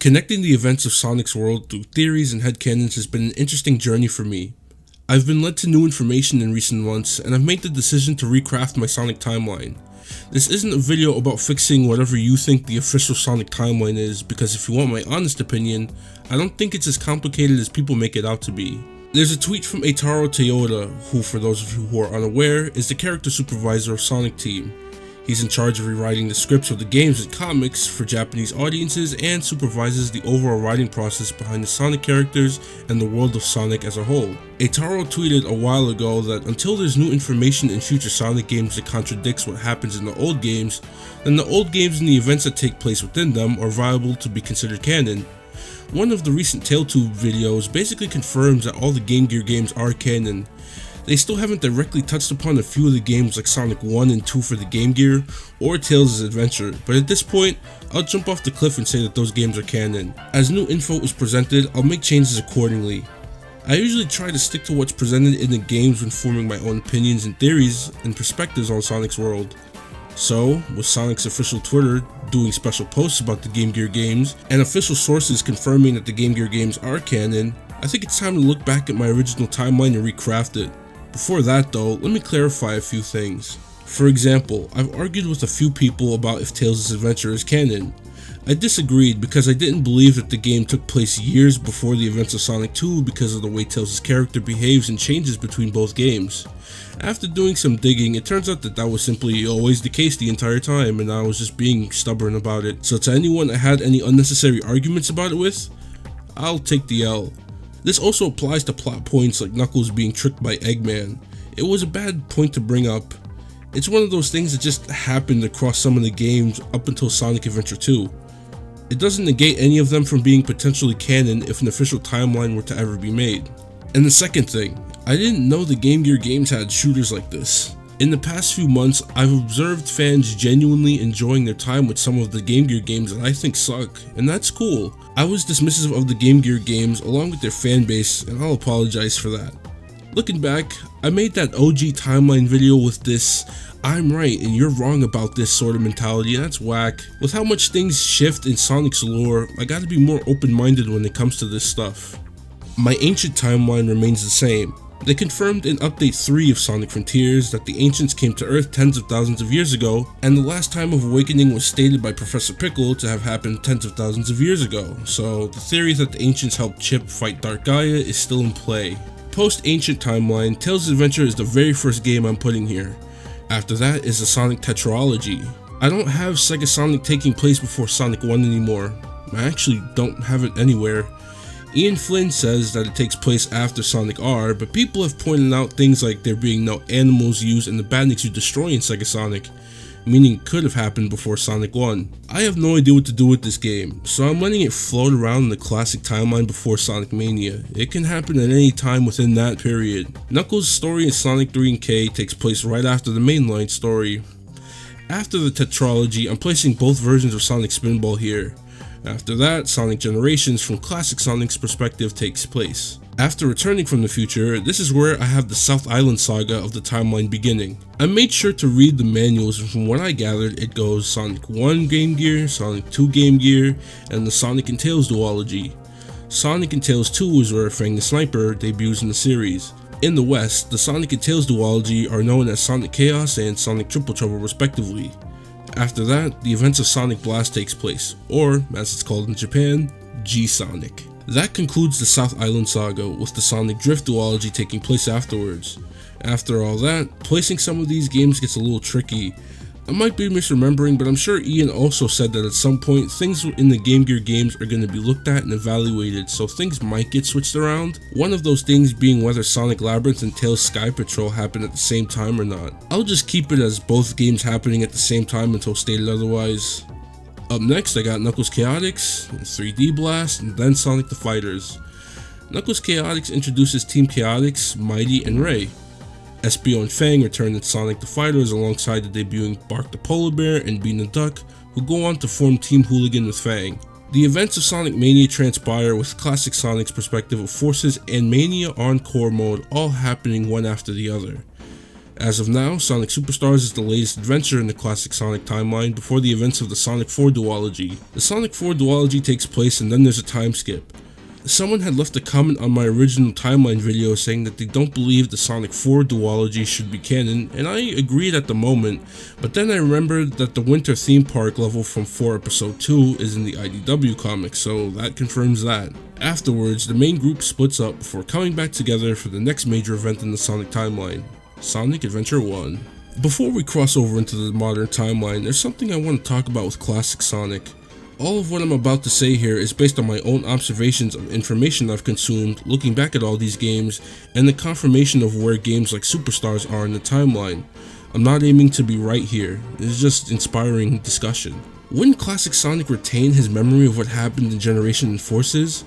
Connecting the events of Sonic's world through theories and headcanons has been an interesting journey for me. I've been led to new information in recent months, and I've made the decision to recraft my Sonic timeline. This isn't a video about fixing whatever you think the official Sonic timeline is, because if you want my honest opinion, I don't think it's as complicated as people make it out to be. There's a tweet from Eiichiro Toyoda, who, for those of you who are unaware, is the character supervisor of Sonic Team. He's in charge of rewriting the scripts of the games and comics for Japanese audiences and supervises the overall writing process behind the Sonic characters and the world of Sonic as a whole. Eiichiro tweeted a while ago that until there's new information in future Sonic games that contradicts what happens in the old games, then the old games and the events that take place within them are viable to be considered canon. One of the recent TaleTube videos basically confirms that all the Game Gear games are canon. They still haven't directly touched upon a few of the games like Sonic 1 and 2 for the Game Gear, or Tails' Adventure, but at this point, I'll jump off the cliff and say that those games are canon. As new info is presented, I'll make changes accordingly. I usually try to stick to what's presented in the games when forming my own opinions and theories and perspectives on Sonic's world. So, with Sonic's official Twitter doing special posts about the Game Gear games, and official sources confirming that the Game Gear games are canon, I think it's time to look back at my original timeline and recraft it. Before that though, let me clarify a few things. For example, I've argued with a few people about if Tails' Adventure is canon. I disagreed because I didn't believe that the game took place years before the events of Sonic 2 because of the way Tails' character behaves and changes between both games. After doing some digging, it turns out that that was simply always the case the entire time, and I was just being stubborn about it. So to anyone I had any unnecessary arguments about it with, I'll take the L. This also applies to plot points like Knuckles being tricked by Eggman. It was a bad point to bring up. It's one of those things that just happened across some of the games up until Sonic Adventure 2. It doesn't negate any of them from being potentially canon if an official timeline were to ever be made. And the second thing, I didn't know the Game Gear games had shooters like this. In the past few months, I've observed fans genuinely enjoying their time with some of the Game Gear games that I think suck, and that's cool. I was dismissive of the Game Gear games along with their fan base, and I'll apologize for that. Looking back, I made that OG timeline video with this "I'm right and you're wrong about this" sort of mentality, and that's whack. With how much things shift in Sonic's lore, I gotta be more open-minded when it comes to this stuff. My ancient timeline remains the same. They confirmed in Update 3 of Sonic Frontiers that the Ancients came to Earth tens of thousands of years ago, and the last time of awakening was stated by Professor Pickle to have happened tens of thousands of years ago, so the theory that the Ancients helped Chip fight Dark Gaia is still in play. Post-Ancient timeline, Tails' Adventure is the very first game I'm putting here. After that is the Sonic Tetralogy. I don't have Sega Sonic taking place before Sonic 1 anymore. I actually don't have it anywhere. Ian Flynn says that it takes place after Sonic R, but people have pointed out things like there being no animals used in the badniks you destroy in Sega Sonic, meaning it could have happened before Sonic 1. I have no idea what to do with this game, so I'm letting it float around in the classic timeline before Sonic Mania. It can happen at any time within that period. Knuckles' story in Sonic 3 and K takes place right after the mainline story. After the Tetralogy, I'm placing both versions of Sonic Spinball here. After that, Sonic Generations from classic Sonic's perspective takes place. After returning from the future, this is where I have the South Island saga of the timeline beginning. I made sure to read the manuals, and from what I gathered, it goes Sonic 1 Game Gear, Sonic 2 Game Gear, and the Sonic and Tails duology. Sonic and Tails 2 is where Fang the Sniper debuts in the series. In the West, the Sonic and Tails duology are known as Sonic Chaos and Sonic Triple Trouble respectively. After that, the events of Sonic Blast takes place, or, as it's called in Japan, G-Sonic. That concludes the South Island saga, with the Sonic Drift duology taking place afterwards. After all that, placing some of these games gets a little tricky. I might be misremembering, but I'm sure Ian also said that at some point, things in the Game Gear games are going to be looked at and evaluated, so things might get switched around. One of those things being whether Sonic Labyrinth and Tails Sky Patrol happen at the same time or not. I'll just keep it as both games happening at the same time until stated otherwise. Up next, I got Knuckles Chaotix, 3D Blast, and then Sonic the Fighters. Knuckles Chaotix introduces Team Chaotix, Mighty, and Ray. Espio and Fang return in Sonic the Fighters alongside the debuting Bark the Polar Bear and Bean the Duck, who go on to form Team Hooligan with Fang. The events of Sonic Mania transpire with classic Sonic's perspective of forces and Mania Encore mode all happening one after the other. As of now, Sonic Superstars is the latest adventure in the classic Sonic timeline before the events of the Sonic 4 duology. The Sonic 4 duology takes place and then there's a time skip. Someone had left a comment on my original timeline video saying that they don't believe the Sonic 4 duology should be canon, and I agreed at the moment, but then I remembered that the winter theme park level from 4 episode 2 is in the IDW comics, so that confirms that. Afterwards, the main group splits up before coming back together for the next major event in the Sonic timeline, Sonic Adventure 1. Before we cross over into the modern timeline, there's something I want to talk about with classic Sonic. All of what I'm about to say here is based on my own observations of information I've consumed looking back at all these games and the confirmation of where games like Superstars are in the timeline. I'm not aiming to be right here, it's just inspiring discussion. Wouldn't classic Sonic retain his memory of what happened in Generation Forces?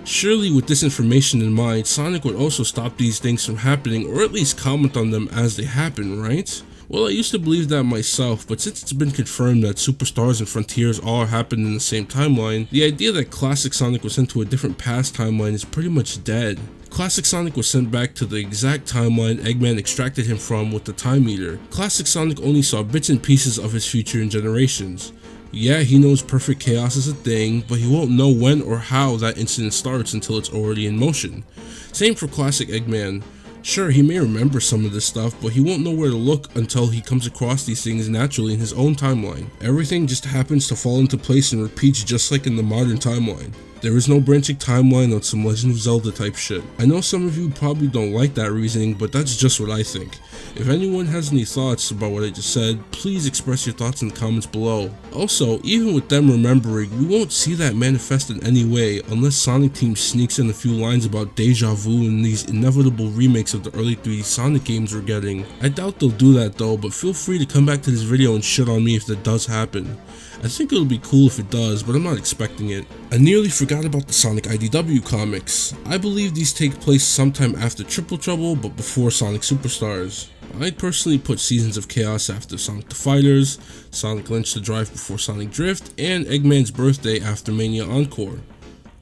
Surely with this information in mind, Sonic would also stop these things from happening or at least comment on them as they happen, right? Well, I used to believe that myself, but since it's been confirmed that Superstars and Frontiers all happened in the same timeline, the idea that Classic Sonic was sent to a different past timeline is pretty much dead. Classic Sonic was sent back to the exact timeline Eggman extracted him from with the Time Meter. Classic Sonic only saw bits and pieces of his future in Generations. Yeah, he knows perfect chaos is a thing, but he won't know when or how that incident starts until it's already in motion. Same for Classic Eggman. Sure, he may remember some of this stuff, but he won't know where to look until he comes across these things naturally in his own timeline. Everything just happens to fall into place and repeats just like in the modern timeline. There is no branching timeline on some Legend of Zelda type shit. I know some of you probably don't like that reasoning, but that's just what I think. If anyone has any thoughts about what I just said, please express your thoughts in the comments below. Also, even with them remembering, we won't see that manifest in any way unless Sonic Team sneaks in a few lines about deja vu and these inevitable remakes of the early 3D Sonic games we're getting. I doubt they'll do that though, but feel free to come back to this video and shit on me if that does happen. I think it'll be cool if it does, but I'm not expecting it. I nearly forgot about the Sonic IDW comics. I believe these take place sometime after Triple Trouble, but before Sonic Superstars. I'd personally put Seasons of Chaos after Sonic the Fighters, Sonic Lynch the Drive before Sonic Drift, and Eggman's birthday after Mania Encore.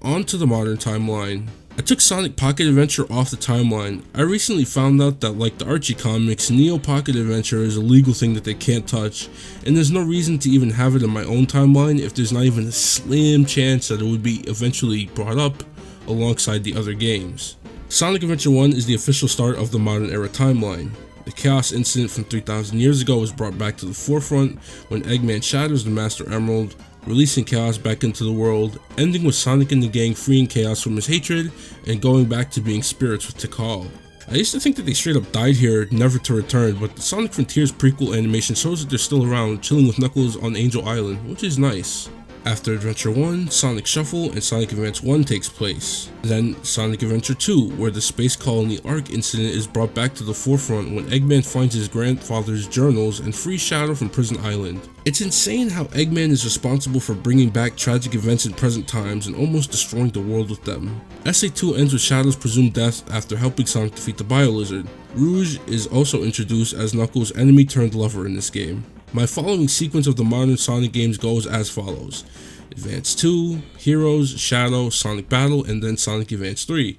On to the modern timeline. I took Sonic Pocket Adventure off the timeline. I recently found out that like the Archie comics, Neo Pocket Adventure is a legal thing that they can't touch, and there's no reason to even have it in my own timeline if there's not even a slim chance that it would be eventually brought up alongside the other games. Sonic Adventure 1 is the official start of the modern era timeline. The Chaos incident from 3,000 years ago was brought back to the forefront when Eggman shatters the Master Emerald, releasing Chaos back into the world, ending with Sonic and the gang freeing Chaos from his hatred and going back to being spirits with Tikal. I used to think that they straight up died here, never to return, but the Sonic Frontiers prequel animation shows that they're still around, chilling with Knuckles on Angel Island, which is nice. After Adventure 1, Sonic Shuffle and Sonic Advance 1 takes place. Then Sonic Adventure 2, where the Space Colony Ark incident is brought back to the forefront when Eggman finds his grandfather's journals and frees Shadow from Prison Island. It's insane how Eggman is responsible for bringing back tragic events in present times and almost destroying the world with them. SA2 ends with Shadow's presumed death after helping Sonic defeat the Bio-Lizard. Rouge is also introduced as Knuckles' enemy turned lover in this game. My following sequence of the modern Sonic games goes as follows: Advance 2, Heroes, Shadow, Sonic Battle, and then Sonic Advance 3.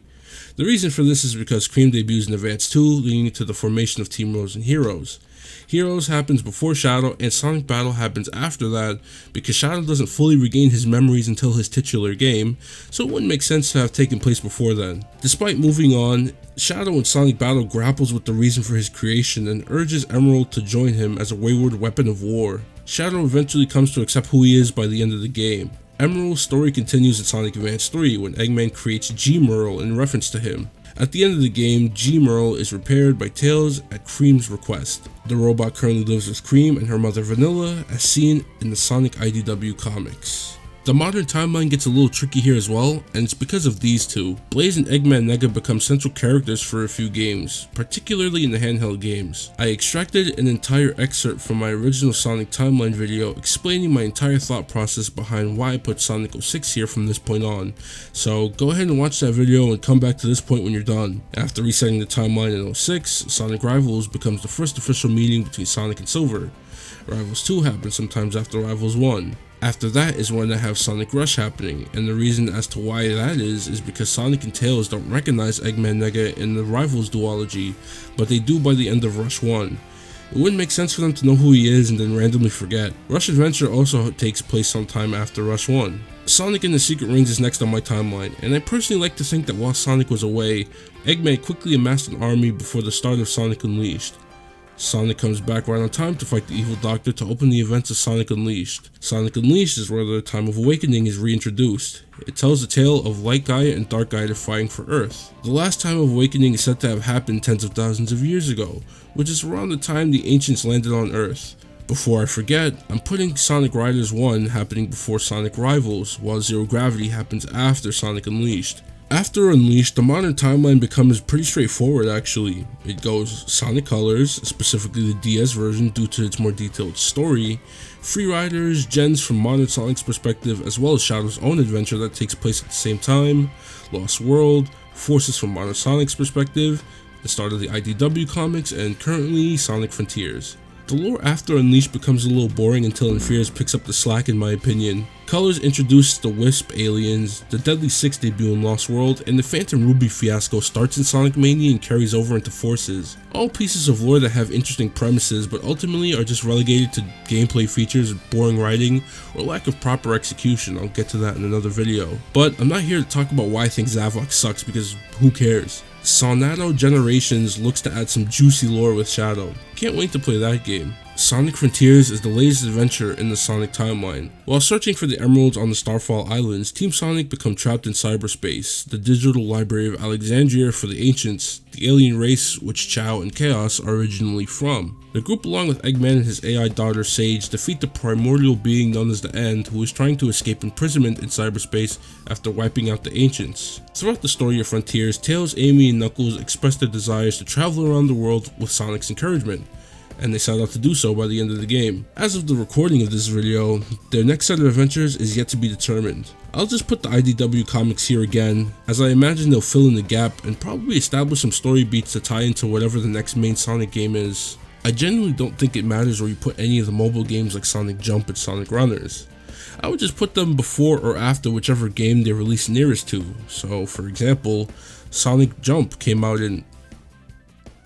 The reason for this is because Cream debuts in Advance 2, leading to the formation of Team Rose and Heroes. Heroes happens before Shadow, and Sonic Battle happens after that because Shadow doesn't fully regain his memories until his titular game, so it wouldn't make sense to have taken place before then. Despite moving on, Shadow in Sonic Battle grapples with the reason for his creation and urges Emerald to join him as a wayward weapon of war. Shadow eventually comes to accept who he is by the end of the game. Emerald's story continues in Sonic Advance 3 when Eggman creates G-Merle in reference to him. At the end of the game, G-Merle is repaired by Tails at Cream's request. The robot currently lives with Cream and her mother Vanilla, as seen in the Sonic IDW comics. The modern timeline gets a little tricky here as well, and it's because of these two. Blaze and Eggman Nega become central characters for a few games, particularly in the handheld games. I extracted an entire excerpt from my original Sonic timeline video explaining my entire thought process behind why I put Sonic 06 here from this point on, so go ahead and watch that video and come back to this point when you're done. After resetting the timeline in 06, Sonic Rivals becomes the first official meeting between Sonic and Silver. Rivals 2 happens sometimes after Rivals 1. After that is when I have Sonic Rush happening, and the reason as to why that is because Sonic and Tails don't recognize Eggman Nega in the Rivals duology, but they do by the end of Rush 1. It wouldn't make sense for them to know who he is and then randomly forget. Rush Adventure also takes place sometime after Rush 1. Sonic and the Secret Rings is next on my timeline, and I personally like to think that while Sonic was away, Eggman quickly amassed an army before the start of Sonic Unleashed. Sonic comes back right on time to fight the evil Doctor to open the events of Sonic Unleashed. Sonic Unleashed is where the Time of Awakening is reintroduced. It tells the tale of Light Gaia and Dark Gaia fighting for Earth. The last Time of Awakening is said to have happened tens of thousands of years ago, which is around the time the Ancients landed on Earth. Before I forget, I'm putting Sonic Riders 1 happening before Sonic Rivals, while Zero Gravity happens after Sonic Unleashed. After Unleashed, the modern timeline becomes pretty straightforward actually. It goes Sonic Colors, specifically the DS version due to its more detailed story, Free Riders, Gens from modern Sonic's perspective, as well as Shadow's own adventure that takes place at the same time, Lost World, Forces from modern Sonic's perspective, the start of the IDW comics, and currently Sonic Frontiers. The lore after Unleashed becomes a little boring until Inferiors picks up the slack in my opinion. Colors introduce the Wisp aliens, the Deadly Six debut in Lost World, and the Phantom Ruby fiasco starts in Sonic Mania and carries over into Forces. All pieces of lore that have interesting premises but ultimately are just relegated to gameplay features, boring writing, or lack of proper execution. I'll get to that in another video. But I'm not here to talk about why I think Zavok sucks because who cares. Sonato Generations looks to add some juicy lore with Shadow. Can't wait to play that game. Sonic Frontiers is the latest adventure in the Sonic timeline. While searching for the emeralds on the Starfall Islands, Team Sonic become trapped in cyberspace, the digital library of Alexandria for the Ancients, the alien race which Chao and Chaos are originally from. The group, along with Eggman and his AI daughter Sage, defeat the primordial being known as the End, who is trying to escape imprisonment in cyberspace after wiping out the Ancients. Throughout the story of Frontiers, Tails, Amy, and Knuckles express their desires to travel around the world with Sonic's encouragement, and they set out to do so by the end of the game. As of the recording of this video, their next set of adventures is yet to be determined. I'll just put the IDW comics here again, as I imagine they'll fill in the gap and probably establish some story beats to tie into whatever the next main Sonic game is. I genuinely don't think it matters where you put any of the mobile games like Sonic Jump and Sonic Runners. I would just put them before or after whichever game they release nearest to. So for example, Sonic Jump came out in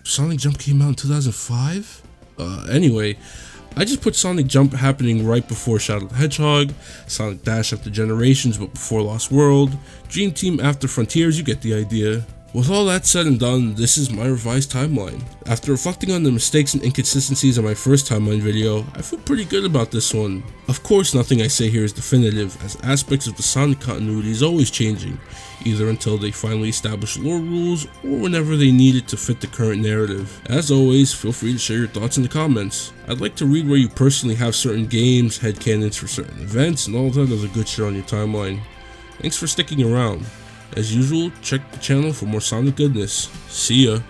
2005? Anyway, I just put Sonic Jump happening right before Shadow the Hedgehog, Sonic Dash after Generations but before Lost World, Dream Team after Frontiers, you get the idea. With all that said and done, this is my revised timeline. After reflecting on the mistakes and inconsistencies of my first timeline video, I feel pretty good about this one. Of course, nothing I say here is definitive, as aspects of the Sonic continuity is always changing, either until they finally establish lore rules or whenever they need it to fit the current narrative. As always, feel free to share your thoughts in the comments. I'd like to read where you personally have certain games, headcanons for certain events, and all that other good shit on your timeline. Thanks for sticking around. As usual, check the channel for more Sonic goodness. See ya.